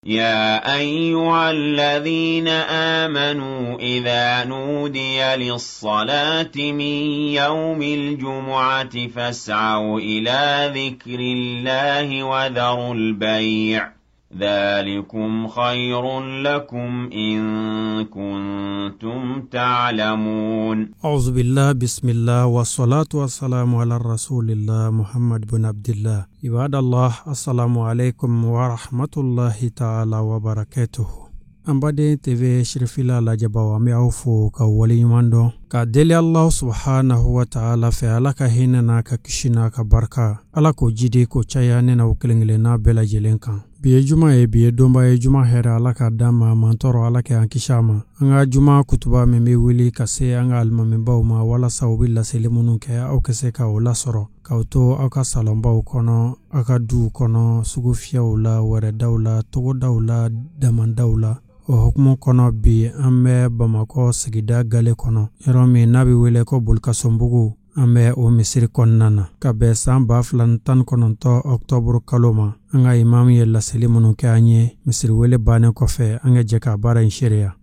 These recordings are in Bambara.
يا أيها الذين آمنوا إذا نودي للصلاة من يوم الجمعة فاسعوا إلى ذكر الله وذروا البيع ذلكم خير لكم إن كنتم تعلمون. أعوذ بالله بسم الله والصلاة والسلام على رسول الله محمد بن عبد الله. عباد الله السلام عليكم ورحمة الله تعالى وبركاته. Ambade TV shirifila la jabawa miaufu ka wali mando ka deli Allah subhanahu wa ta'ala fe alaka hinana ka kishina ka barka alako jidi ko chaya nena ukelengele na bela jelenkan biye juma e biye domba e juma hera alaka dama mantoro alaka ankishama anga juma kutuba meme wili ka se anga almamemba ma wala sawbilla selimunun ke au kese ka wala soro kauto aka salomba ukono aka du kono sugufia ula wara daula togo daula damandawla o hukumu kono bi ambe Bamako sigida gale kono yeromi nabi wele ko bulka sombugu ambe o misiri konnana kabe samba flantan kononto Oktober kaloma anga imam yella selimunu ke anye misiri wele bane ko fe anga jeka bara in sharia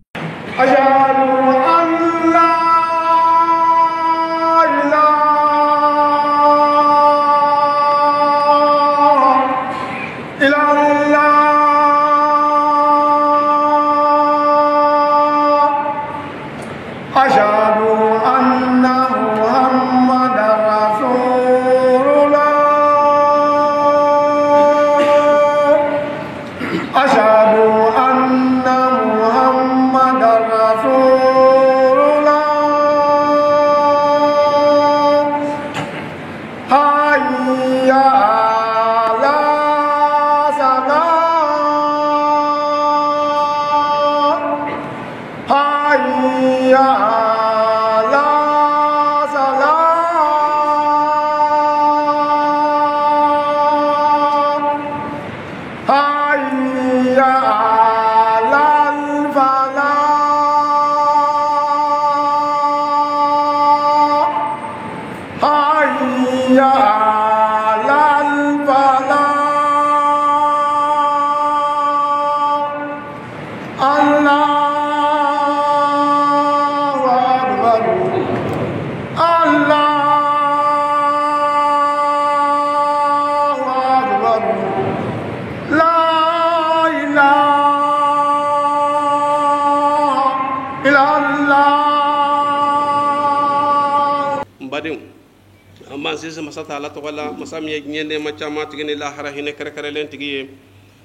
sisi masata ala togola masamiye nyende machama tigini la harahine kare len tigiye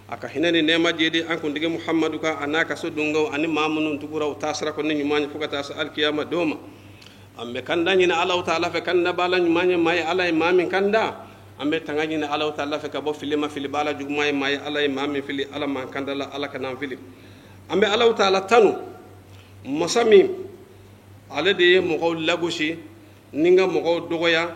aka hinani nema jedi an kundige muhammadu ka anaka so dungo ani mamunun tugura utasra ko ni nyumanya fukata sa alkiyama doma ambe kanda nyina allah taala fe kanda bala nyumanya may ala imamin kanda ambe tanganyina allah taala fe ka bo filima fili bala jugmay may ala imamin fili ala man kanda la ala kanam fili ambe allah taala tanu masami ala de mo ko lagushi ninga mo ko dogoya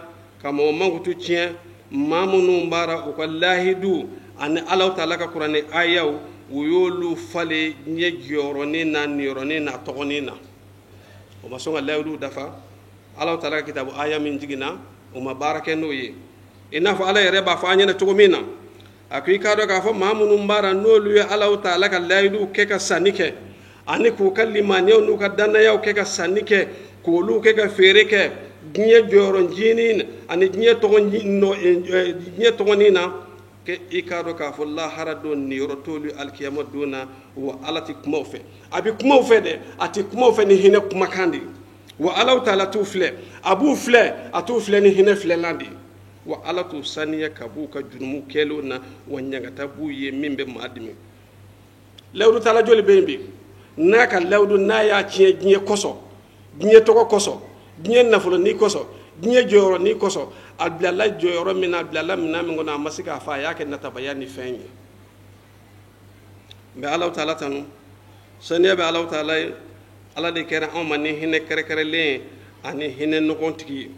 kamo mangutu tien mamunu mbara ukallahi du an Allah ta'ala ka qur'ani ayaw wuyolu fale nye joroni na nironi na togoni na o masonga lawdu dafa Allah ta'ala kitabu aya min jigina o mabarake no yi ina fa ala yare ba fa nyana togomina akui ka do ka fa mamunu mbara no luye Allah ta'ala ka lawdu ke ka sanike ani ku kallima ne no ka danna yaw ke ka sanike ko lu ke ka fere ke ginye joron jinin ani ginye togonina ke ikado ka fulla harado ni rotolu alkiyama duna wa alati kumaufe abi kumaufe de ati kumaufe ni hine kumakandi wa alau taala tufle abu fle atufle ni hine fle landi wa alatu saniya kabuka junumu kelo na wanyanga tabu ye mimbe maadimi lewdu taala joli bembi naka lewdu na ya cie ginye koso ginye toko koso ginye nafulo ni koso ginye joro ni koso alblala joro mina alblala mina ngona masika fa yake natabayani fenye be Allah taala tanu saniya be Allah taala ala de kera on mani hine kere le ani hine no kontiki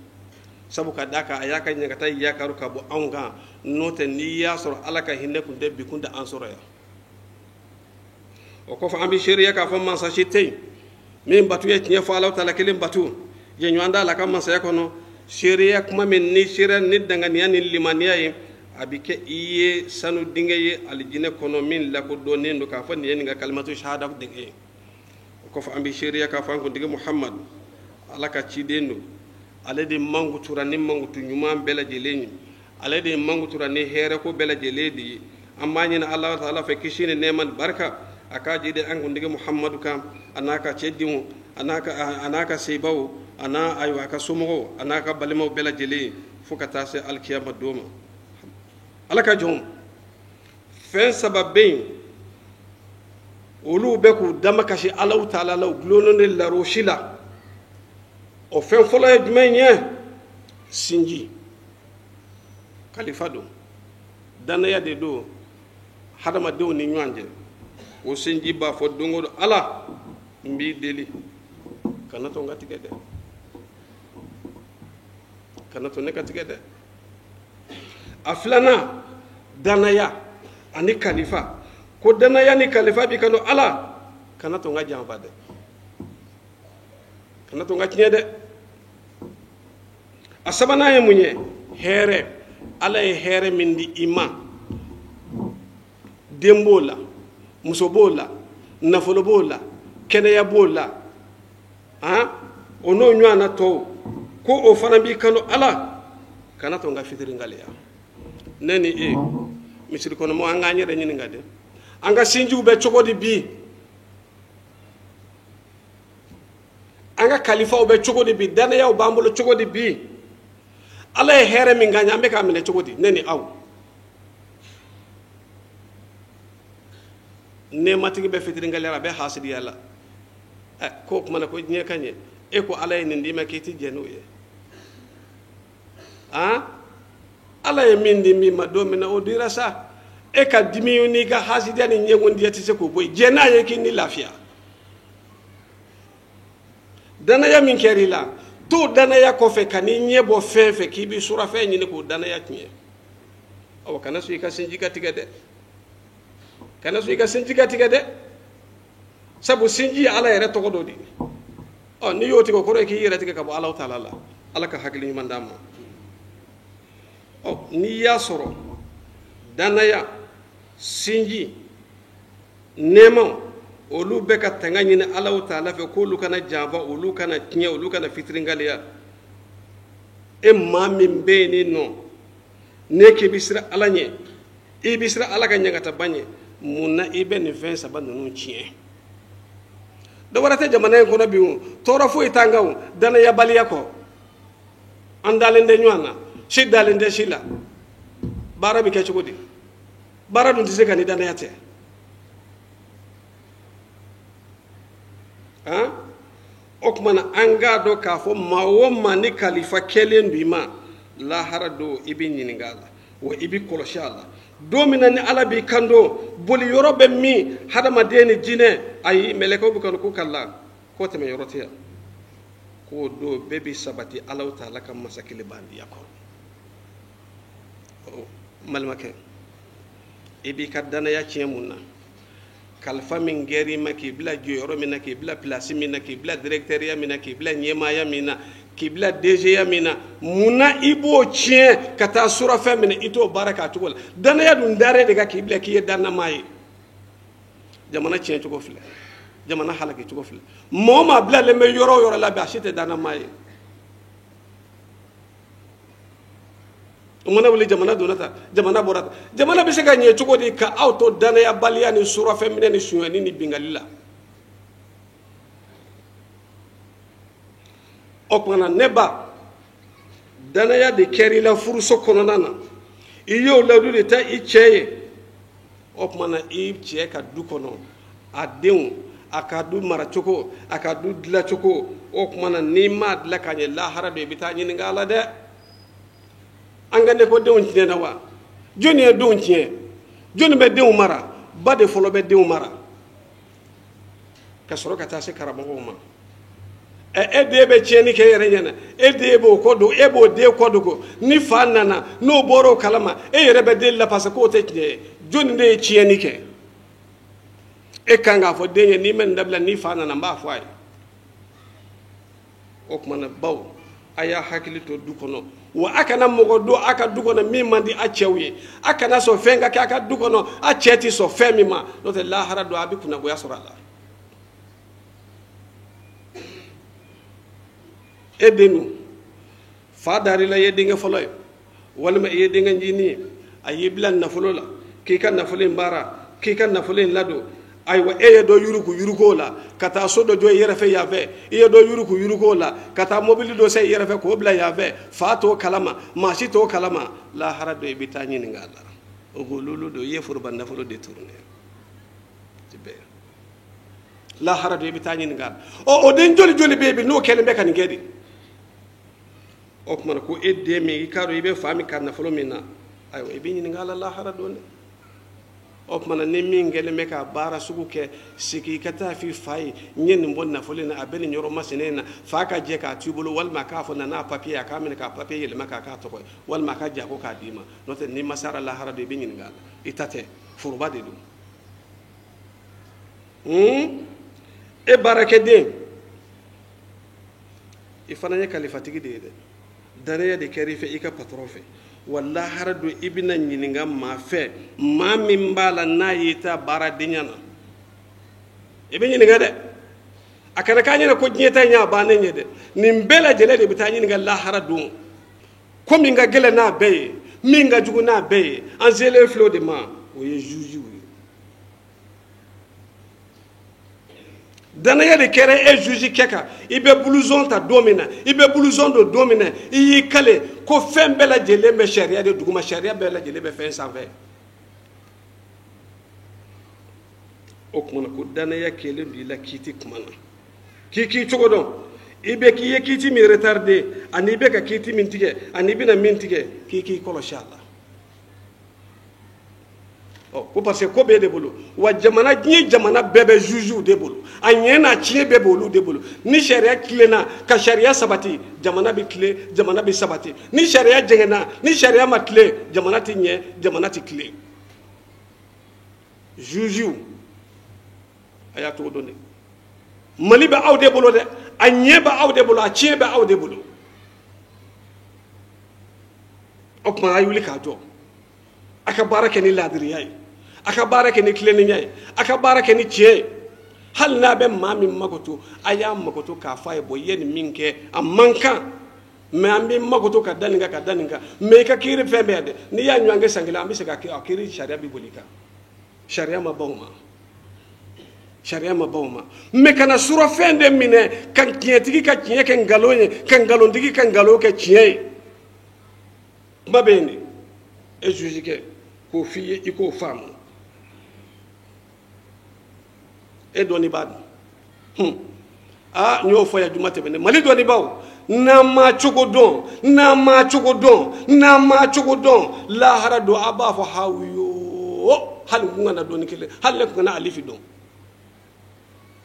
sabu ka daka ayaka nyagata yakaru ka bo anga note ni yasor alaka hine kunde bikunda ansoro ya o ko fa ambi shari'a ka fa man sa shitay min batu ye tinya fa Allah taala kelim batu je nyanda la kam sa yakono shari'a kuma min ni shira ni danga ni ani limaniya yi abike iye sanu dingaye aljine kono min la ko do nendo ka fa ni nga kalimatu shahada dingaye ko fa ambi sharia ka fa ko diga muhammad alaka ci dendo alade mangu turani mangu tu nyuma bela jeleni alade mangu turani here ko bela jeledi amma ni allah taala fa kishine neman barka aka jide an ko diga muhammad kam anaka ceddimu anaka seybaw ana aywa ka sumo anaka balimo bela jeli fukata se alkiyama doma alaka jom fen sababin olu be ku dama kashi allah taala law glonone la roshila o fen folo e jumenye sinji khalifa do dana ya de do hadama de ni nyanje o sinji ba fo dongo ala mbi deli kana to ngati gede kana to nekati gede aflana danaya ani khalifa ko danaya ni khalifa bi kano ala kana to ngaji ambade kana to ngaci de asabana ye munye here ala ye here mindi ima dembola musobola nafolobola keneya bola ono nyana to ko o fana bi kano ala kana to nga fitiri ngaliya neni misiri kono mo anga nyere nyini ngade anga sinju be chogodi bi anga khalifa be chogodi bi dana yaw bambulo chogodi bi ala e here mi nganya ambe ka mine chogodi neni aw ne matigi be fitiri ngalera be hasidi yalla ko kuma ko nye kanye ko ala e ndi ma kiti jenu ye ala e mindi mi ma do mina o dira sa ka dimi ni ga hasidi ani nyengon diati se ko boy jena ye kini lafiya dana ya min kerila to dana ya ko fe kani nyebo fefe ki bi sura fe nyini ko dana ya tnie o kana su ka sinji ka tigade kana su ka sinji ka tigade sabu sinji ala yere to gododi ni yoti ko kore ki yere tigaka bo allah taala ala ka hakli man dama ni ya soro dana ya sinji nemo olu be ka tanga nyine allah taala fe ko lu kana jamba olu kana tinya olu kana fitringaliya min be ni no ne ke bisra ala nye bisra ala ka nyangata banye munna ibe ni fen saban no chie do warate jamana ko nabi tora fo itangaw dana ya baliya ko andale nde nywana shidale nde shila barabi ke chugodi baradu ndise kan dana yate okmana anga do ka fo mawo mani khalifa kelen bima la harado ibi nyiningala wa ibi koloshala domina ni ala bi kando boli yorobe mi hadama deni jine ay meleko bu kan ku kala ko teme yorotiya ko do bebi sabati ala taala kam masakile bandi yakko malmake ibi kadana ya ciemunna kalfa min geri maki bila joro mina ki bila place mina ki bila directeur ya mina ki bila nyema ya mina ki bila DG ya mina muna ibo cien kata sura fa mina ito baraka tukul dana ya dun dare daga ki bila ki dana mai jamana cien tuko fle jamana halaki tuko fle moma bila le me yoro la ba shite dana mai umana wuli jamana donata jamana borata jamana be se ga nye tuko di ka auto dana ya balia ni sura fa mina ni sunyani ni bingalila okwana neba dana ya de keri la furuso kononana iyo la du de ta icheye okwana iche ka du kono adeun akadu mara choko akadu dila choko okwana ni mad la kanye la harado bita nyini ngala de angane ko deun tine na wa joni e deun tine joni be deun mara bade folo be deun mara ka soro ka ta se karamo ma de be cheni ke yere nyana de bo kodo bo de kodo ko ni fanana no boro kalama yere be de la pasa ko te tine joni de cheni ke kanga fo de ni men dabla ni fanana mba fay ok mana baw aya hakili to du kono wa akana mogo do aka du kono mi mandi a cewye akana so fenga ka aka du kono a ceti so femi ma no te la hara do abi kuna go yasura la edenu fa dari la yedinga foloy wala ma yedinga njini ayiblan na folola ki kan na folin bara ki kan na folin lado aywa eye do yuruko la kata so do joy yere fe yave eye do yuruko la kata mobile do se yere fe ko bla yave fato kalama mashi to kalama la harado e bitani ngala o golulu do yefur banda folo détourner tibe la harado e bitani ngala o den joli bebe no kele be kan ngedi o kuma ko edde mi karo ibe fami kan na folo mina aywa e bini ngala la harado ne o mana ni min gele me ka bara sugu ke siki kata fi fay nyen bon na folena abeni nyoro masinena fa ka je ka tubulu wal ma ka fo na papier ka men ka papier yele maka ka to wal ma ka ja ko ka dima note ni masara la harade be nyin ngal itate furba de dum e barake de ifana ne kalifatigi de dare de kerife ika patrofe walla harado ibina nyininga ma fe ma min bala na yita bara dinyana ibe nyininga de akana kanyina ko nyeta nya ba ne nyede nimbela jele de bitani nga la harado ko minga gele na be minga jugu na be anzele flow de ma o ye juju dana ya de kere e juji keka ibe blouson ta domina ibe blouson do domina yi kale ko fembela jele me sharia de duguma sharia bela jele be fen sanve o kuma ko dana ya kele bi la kiti kuma na kiki chogodon ibe ki ye kiti mi retardé ani be ka kiti min tige ani bina min tige kiki kolo inshallah ko parce que ko be de bolo wa jamana ni jamana bebe juju de bolo anyena chie be bolo de bolo ni sharia klena ka sharia sabati jamana bi kle jamana bi sabati ni sharia jengena ni sharia matle jamana ti nye jamana ti kle juju aya to donne mali ba awde bolo de anye ba awde bolo a chie ba awde bolo ok ma ayuli ka to aka barake ni ladriyai aka barake ni kleni nyai aka barake ni chie hal na be mami makoto aya makoto ka faye boyen minke amanka me ambi makoto ka daninga me ka kiri femede ni ya nyange sangila ambi se ka kiri sharia bibolika sharia maboma me kana sura fende mine kan kietigi ka kiye kan galonye kan galondigi kan galo ke chie mabene e jujike ko fiye iko famu e doni bad nyo fo ya jumate bene mali doni baw na ma chogodon la harado aba fo hawiyo hal ngana doni kele hal ko na alifi don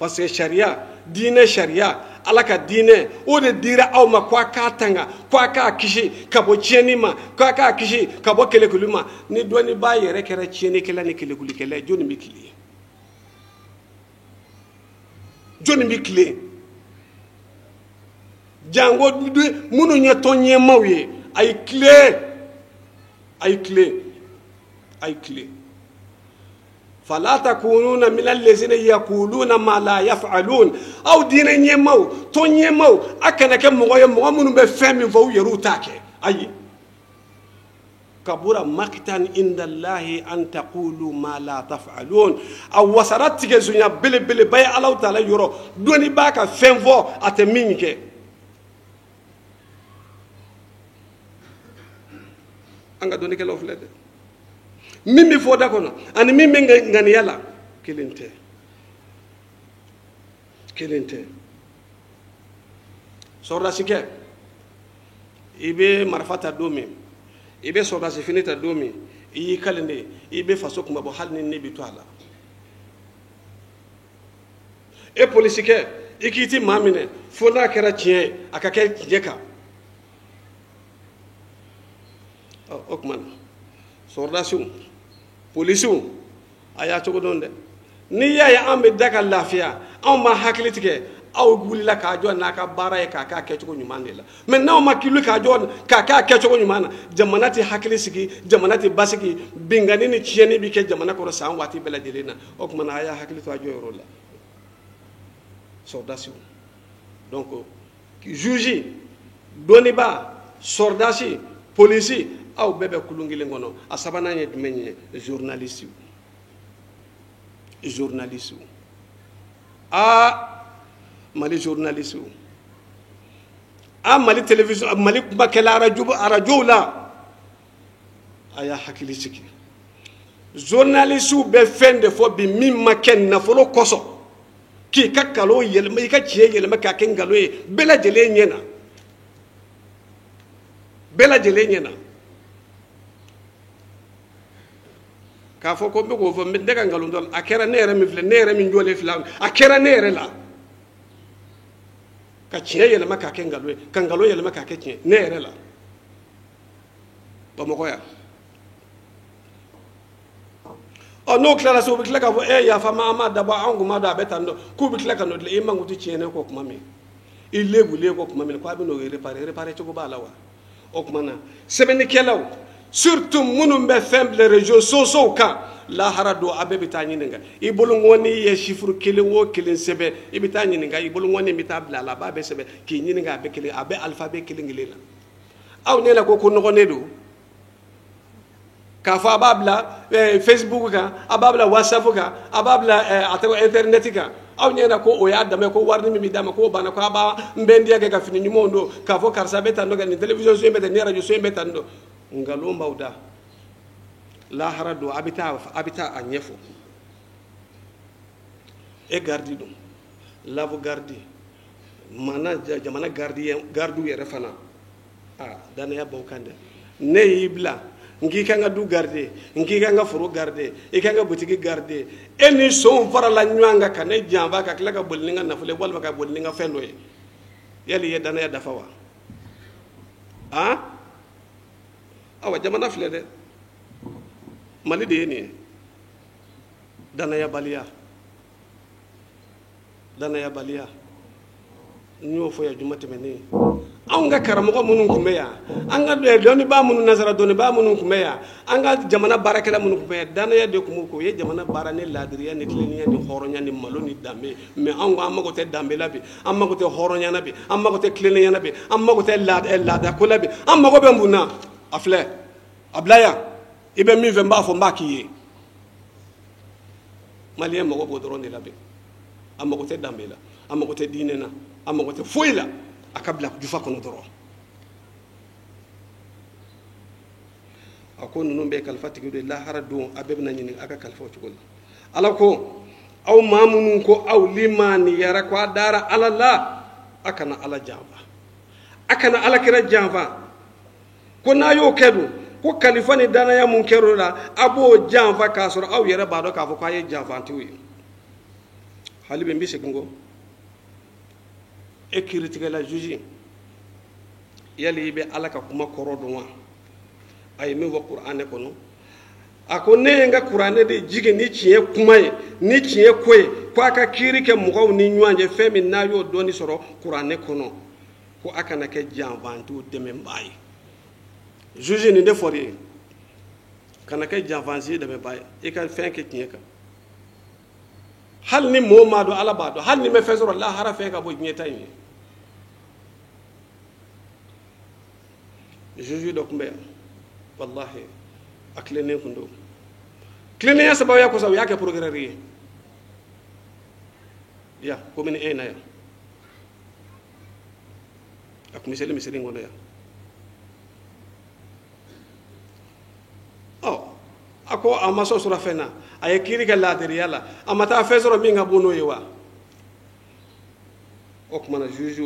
parce que sharia dine sharia alaka dine o de dira aw ma kwa ka tanga kwa ka kishi kabo cheni ma kwa ka kishi kabo kele kuluma ni doni ba yere kere cheni kele ni kele kuli kele joni mi kile jango munu nya tonye mawye ay clé فلا تكونون من الذين يقولون ما لا يفعلون او دين نيمو تو نيمو اكنا كم مؤمن بفهم فو يروتاك اي كبر مقتا عند الله ان تقولوا ما لا تفعلون او وسرت جزنيا بل باي الله تعالى يرو دوني باكا فهم فو اتمينك anga doni ke loflede mimi foda kono ani mimi ngani yala kelente sorda sike ibe marfata domi ibe sorda sifinita domi yi kalende ibe faso kuma bo halni ne bitwala e politique ikiti mamine fona kera tien akake jeka okman sordation police aya to godonde ni ya ambe daka lafia on ma haklitike aw wulila k'a jɔ n'a ka baara ye k'a k'a kɛcogo ɲuman de la mais n'aw ma kilu k'a jɔ k'a k'a kɛcogo ɲuman na jamana tɛ hakili sigi jamana tɛ basigi bingani ni tiɲɛni bi kɛ jamana kɔnɔ san waati bɛɛ lajɛlen na o tuma na a y'a hakili to a jɔyɔrɔ la sɔrdasiw donc juge dɔnniba sɔrdasi polisi aw bɛɛ bɛ kulun kelen kɔnɔ a sabanan ye jumɛn ye journaliste Mali journaliste Mali télévision Mali kumakɛla arajow la a y'a hakili sigi journaliste bɛ fɛn de fɔ bi min ma kɛ nafolo kɔsɔn k'i ka nkalon yɛlɛma i ka tiɲɛ yɛlɛma k'a kɛ nkalon ye bɛɛ lajɛlen ɲɛna k'a fɔ ko n bɛ k'o fɔ ne ka nkalon dɔn a kɛra ne yɛrɛ min filɛ ne yɛrɛ min jɔlen filɛ a kɛra ne yɛrɛ la ka tiɲɛ yɛlɛma k'a kɛ nkalon ye ka nkalon yɛlɛma k'a kɛ tiɲɛ ne yɛrɛ la Bamakɔ yan n'o tilala so u bɛ tila k'a fɔ yafa ma an m'a dabɔ an kun m'a dɔn a bɛ tan dɔn k'u bɛ tila ka n'o dilan i man kun tɛ tiɲɛ ne kɔ tuma min i lebulen kɔ tuma min k'a bɛ n'o réparer cogo b'a la wa o tuma na sɛbɛnnikɛlaw surtout minnu bɛ fɛn bila réseaux sociaux kan lahara don a bɛɛ bɛ taa ɲininka i bolo ŋɔni ye chiffre kelen o kelen sɛbɛn i bɛ taa ɲininka i bolo ŋɔni bɛ taa bila a la a b'a bɛɛ sɛbɛn k'i ɲininka a bɛɛ kelen a bɛɛ alphabet kelen kelen na aw ɲɛna ko nɔgɔlen don k'a fɔ a b'a bila Facebook kan a b'a bila WhatsApp kan a b'a bila a tɔgɔ internet kan aw ɲɛna ko o y'a damɛ ko wari min bɛ d'a ma k'o banna ko a b'a nbɛndiya kɛ ka fini ɲumanw don k'a fɔ karisa bɛ tan dɔ kɛ nin télévision so in bɛ tan nin radio so in bɛ tan dɔ nkalon b'aw da lahara don a bɛ taa a ɲɛfɔ e gardi don lave gardi mana jamana gardiw yɛrɛ fana danaya b'aw kan dɛ ne y'i bila n k'i kan ka du garde n k'i kan ka foro garde i kan ka butigi garde e ni sɔnw farala ɲɔgɔn kan ka ne janfa ka tila ka boli ni ka nafolo walima ka boli ni ka fɛn dɔ ye yali i ye danaya dafa wa awa jamana filɛ dɛ Mali de ye nin ye danayabaliya n y'o fɔ yan juma tɛmɛnen anw ka karamɔgɔ minnu tun bɛ yan an ka dɔnnibaa minnu nasara dɔnnibaa minnu tun bɛ yan an ka jamana baarakɛla minnu tun bɛ yan danaya de tun b'u kɔ o ye jamana baara ni laadiriya ni tilennenya ni hɔrɔnya ni malo ni danbe mais anw ko an mago tɛ danbe la bi an mago tɛ hɔrɔnya la bi an mago tɛ tilennenya la bi an mago tɛ laadako la bi an mago bɛ mun na a filɛ a bila yan i bɛ min fɛ n b'a fɔ n b'a k'i ye maliyɛn mago b'o dɔrɔn de la bi an mago tɛ danbe la an mago tɛ diinɛ na an mago tɛ foyi la a ka bila jufa kɔnɔ dɔrɔn a ko ninnu bɛ kalifa tigiw de lahara don a bɛɛ bɛna ɲini a ka kalifa o cogo la ala ko aw maa minnu ko aw limaniyara ko a dara ala la a kana ala janfa a kana alakira janfa ko n'a y'o kɛ dun ko kalifa ni danaya mun kɛr'o la a b'o janfa k'a sɔrɔ aw yɛrɛ b'a dɔn k'a fɔ k'a ye janfantiw ye hali bi n bɛ segin kɔ e kiiritigɛla juge yali i bɛ ala ka kuma kɔrɔ dɔn wa a ye min fɔ kuranɛ kɔnɔ a ko ne ye n ka kuranɛ de jigin ni tiɲɛ kuma ye ni tiɲɛ ko ye ko a ka kiiri kɛ mɔgɔw ni ɲɔgɔn cɛ fɛn min n'a y'o dɔɔni sɔrɔ kuranɛ kɔnɔ ko a kana kɛ janfantiw dɛmɛbaa ye juge nin de fɔra ye kana kɛ janfansi dɛmɛbaa ye i ka fɛn kɛ tiɲɛ kan hali ni mɔgɔ m'a dɔn ala b'a dɔn hali ni bɛ fɛn sɔrɔ lahara fɛn ka bɔ diɲɛ ta in ye juge dɔ tun bɛ yan wallahi a tilennen tun don tilennenya sababuya kosɔn u y'a kɛ procureur ye ya komi e na yan a tun bɛ seli misiri in kɔnɔ yan a ko a ma sɔrɔ fɛn na a ye kiiri kɛ laadiriya la a ma taa fɛn sɔrɔ min ka bon n'o ye wa o tuma na juge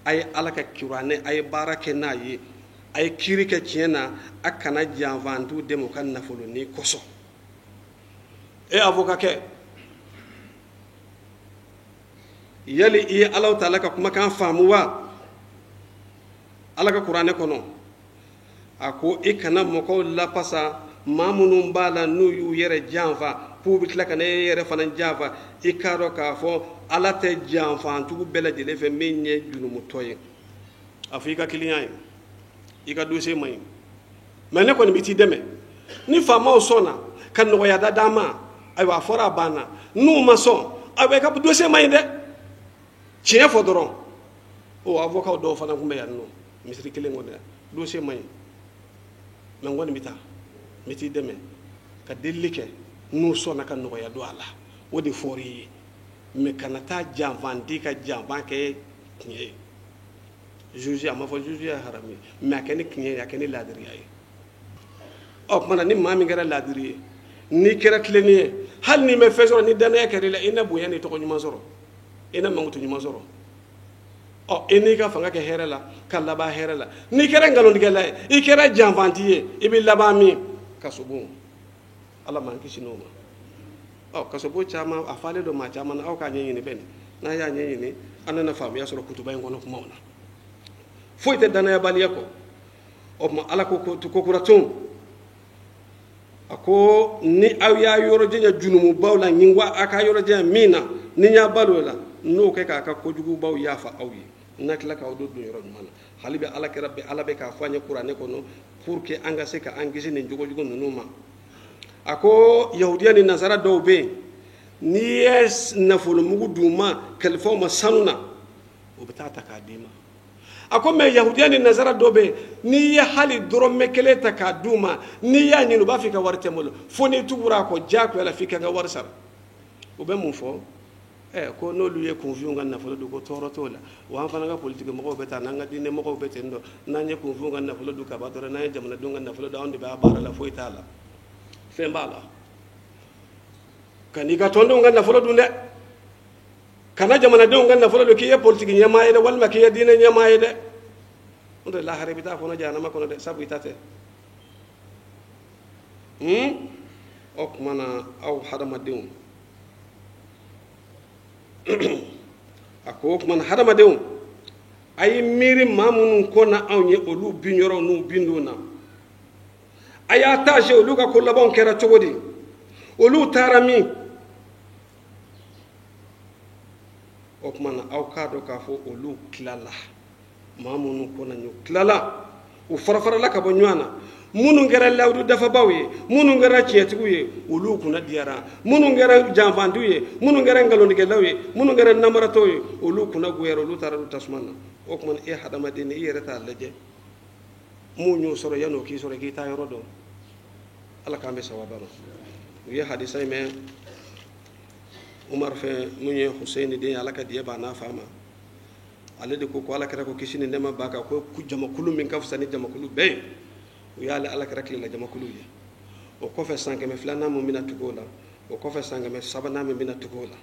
a ye ala ka kuranɛ a ye baara kɛ n'a ye a ye kiiri kɛ tiɲɛ na a kana janfantiw dɛmɛ u ka nafoloni kosɔn e avocat kɛ yali i ye ala ta'ala ka kumakan faamu wa ala ka kuranɛ kɔnɔ a ko i kana mɔgɔw lapasa maa minnu b'a la n'u y'u yɛrɛ janfa k'u bɛ tila ka ne yɛrɛ fana janfa i k'a dɔn k'a fɔ ala tɛ janfantugu bɛɛ lajɛlen fɛ min ye junumutɔ ye a fɔ i ka kiliyan ye i ka dossier man ɲi mais ne kɔni bɛ t'i dɛmɛ ni faamaw sɔnna ka nɔgɔya da d'an ma ayiwa a fɔra a banna n'u ma sɔn ayiwa i ka dossier man ɲi dɛ tiɲɛ fɔ dɔrɔn o avocat dɔw fana tun bɛ yan nɔ misiri kelen kɔnɔ yan dossier man ɲi mais n kɔni bɛ taa n bɛ t'i dɛmɛ ka delili kɛ n'u sɔnna ka nɔgɔya don a la o de fɔr'i ye mais kana taa janfan di ka janfan kɛ tiɲɛ ye juge a ma fɔ juge ye haramu ye mais a kɛ ni tiɲɛ ye a kɛ ni laadiriya ye ɔ kumana ni maa min kɛra laadiri ye n'i kɛra tilenni ye hali n'i mɛ fɛn sɔrɔ ni danaya kɛra i la i na bonya ni tɔgɔ ɲuman sɔrɔ i na mankutu ɲuman sɔrɔ ɔ i n'i ka fanga kɛ hɛrɛ la ka laban hɛrɛ la n'i kɛra nkalontigɛla ye i kɛra janfanti ye i bɛ laban min kasobon ala m'an kisi n'o ma ɔ kasobo caman a falen don maa caman na aw k'a ɲɛɲini bɛɛ n'a y'a ɲɛɲini an nana faamuya sɔrɔ kutuba in kɔnɔ kumaw na foyi tɛ danayabaliya kɔ o tuma ala ko kokura tun a ko ni aw y'a yɔrɔ janya junumubaw la ɲin wa a ka yɔrɔ janya min na ni y'a balo la n'o kɛ k'a ka kojugubaw yafa aw ye n'a tila k'aw don yɔrɔ ɲuman na hali bɛ ala kɛra bɛ ala bɛ k'a fɔ an ye kuranɛ kɔnɔ pour que an ka se ka an kisi nin jogojugu ninnu ma a ko yahudiya ni nasara dɔw bɛ yen n'i ye nafolomugu d'u ma kalifaw ma sanu na o bɛ taa ta k'a d'i ma a ko mɛ yahudiya ni nasara dɔw bɛ yen n'i ye hali dɔrɔmɛ kelen ta k'a d'u ma n'i y'a ɲini u b'a fɔ i ka wari tɛ n bolo fo n'i tugura a kɔ diyagoya la f'i ka ka wari sara u bɛ mun fɔ ko n'olu ye kunfin ka nafolo dun ko tɔɔrɔ t'o la wa an fana ka politiki mɔgɔw bɛ taa n'an ka diinɛ mɔgɔw bɛ ten dɔ n'an ye kunfin ka nafolo dun kaba dɔrɔn n'an ye jamanadenw ka nafolo dun anw de b'a baara la foyi t'a la fɛn b'a la ka n'i ka tɔndenw ka nafolo dun dɛ kana jamanadenw ka nafolo dun k'i ye politiki ɲɛmaa ye dɛ walima k'i ye diinɛ ɲɛmaa ye dɛ n'o tɛ lahara i bɛ taa kɔnɔ jahanama kɔnɔ dɛ sabu i ta tɛ o tuma na aw hadamadenw a ko o kumana hadamadenw a ye miiri maa minnu kɔ na anw ye olu bin yɔrɔ n'u bin don na a y'a taase olu ka ko labanw kɛra cogo di olu taara min o kumana aw k'a dɔn k'a fɔ olu tilala maa minnu kɔ na ɲɔ tilala u fara-farala ka bɔ ɲɔgɔn na minnu kɛra lawudu dafabaw ye minnu kɛra tiɲɛtigiw ye olu kunna diyara minnu kɛra janfantiw ye minnu kɛra nkalontigɛlaw ye minnu kɛra namaratɔw ye olu kunna goyara olu taara olu tasuma na o kumana e hadamaden i yɛrɛ t'a lajɛ mun y'o sɔrɔ yan'o k'i sɔrɔ k'i taa yɔrɔ dɔn ala k'an bɛ sawaba ma u ye hadisa in mɛn umar fɛ mun ye hussein den ala ka diɲɛ b'a n'a fa ma ale de ko ala kɛra ko kisi ni nɛɛma b'a kan ko jamakulu min ka fisa ni jamakulu bɛɛ ye u y'ale ala kɛra tilela jamakulu ye o kɔfɛ san 200 min bɛna tugu o la o kɔfɛ san 300 min bɛna tugu o la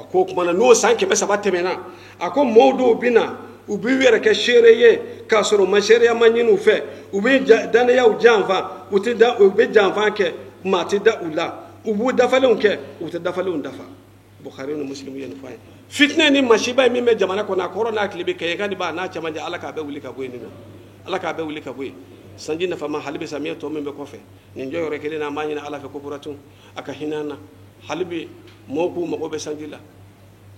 ɔ ko o kumana n'o san 300 tɛmɛna a ko maaw dɔw bɛ na u b'u yɛrɛ kɛ seere ye k'a sɔrɔ u ma seereya ma ɲini u fɛ u bɛ danayaw janfa u bɛ janfa kɛ maa tɛ da u la u b'u dafalenw kɛ u tɛ dafalenw dafa bukhari ni muslim ye nin fɔ a ye fitinɛ ni masiba ye min bɛ jamana kɔnɔ a kɔrɔ n'a tile bɛ kɛ ka de b'a n'a cɛmancɛ ala k'a bɛɛ wuli ka bɔ yen nɔ ala k'a bɛɛ wuli ka bɔ yen sanji nafama hali bi samiyɛ tɔ min bɛ kɔfɛ nin jɔyɔrɔ kelen na an b'a ɲini ala fɛ ko buratun a ka hinɛ an na hali bi mɔɔw k'u mago bɛ sanji la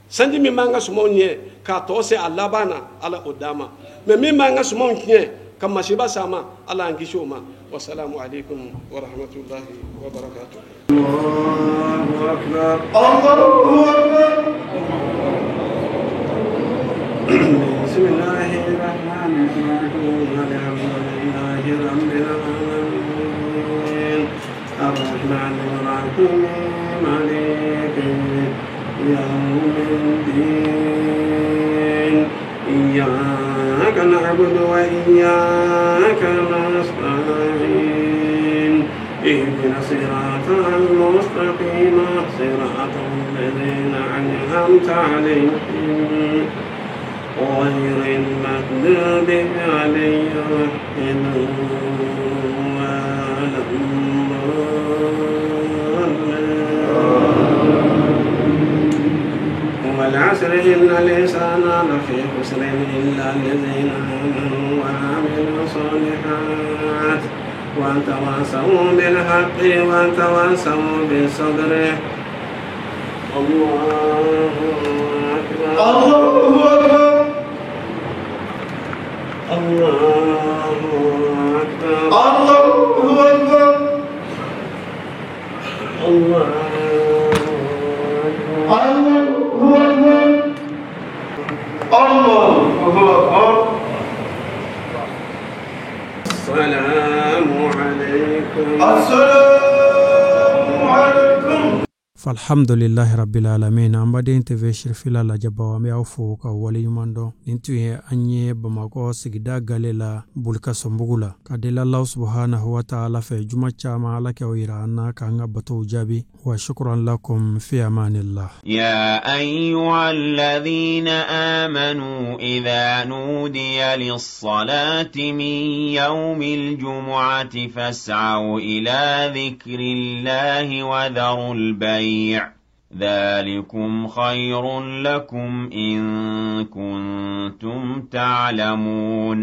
sanji min b'an ka sumanw ɲɛ k'a tɔ se a laban na ala o d'a ma mɛ min b'an ka sumanw tiɲɛ ka masiba s'a ma ala an kisi o ma wasalamu alaikum wa rahmatullahi wa barakatuh. Allahu akbar. Allahu akbar. Bismillahir rahmanir rahim. Alhamdulillahi rabbil alamin. Ar-rahmanir rahim. Maliki يوم الدين إياك نعبد وإياك نستعين اهدنا الصراط المستقيم صراط الذين أنعمت عليهم غير المغضوب عليهم والعصر إن الإنسان لفي خسر إلا الذين آمنوا وعملوا الصالحات وتواصوا بالحق وتواصوا بالصبر. الله أكبر الله أكبر الله أكبر الله أكبر الله السلام عليكم السلام عليكم. Falhamdulillahi rabbil alamin. Ambade interview shirfila la jabawa me awfo ka wali yumando nintuye anye Bamako sigida galela bulka sombugula kadela Allah subhanahu wa ta'ala fa juma chama ala ka wira anna kanga bato jabi wa shukran lakum fi amanillah. يا أيها الذين آمنوا إذا نودي للصلاة من يوم الجمعة فاسعوا إلى ذكر الله وذروا البيع ذلكم خير لكم إن كنتم تعلمون.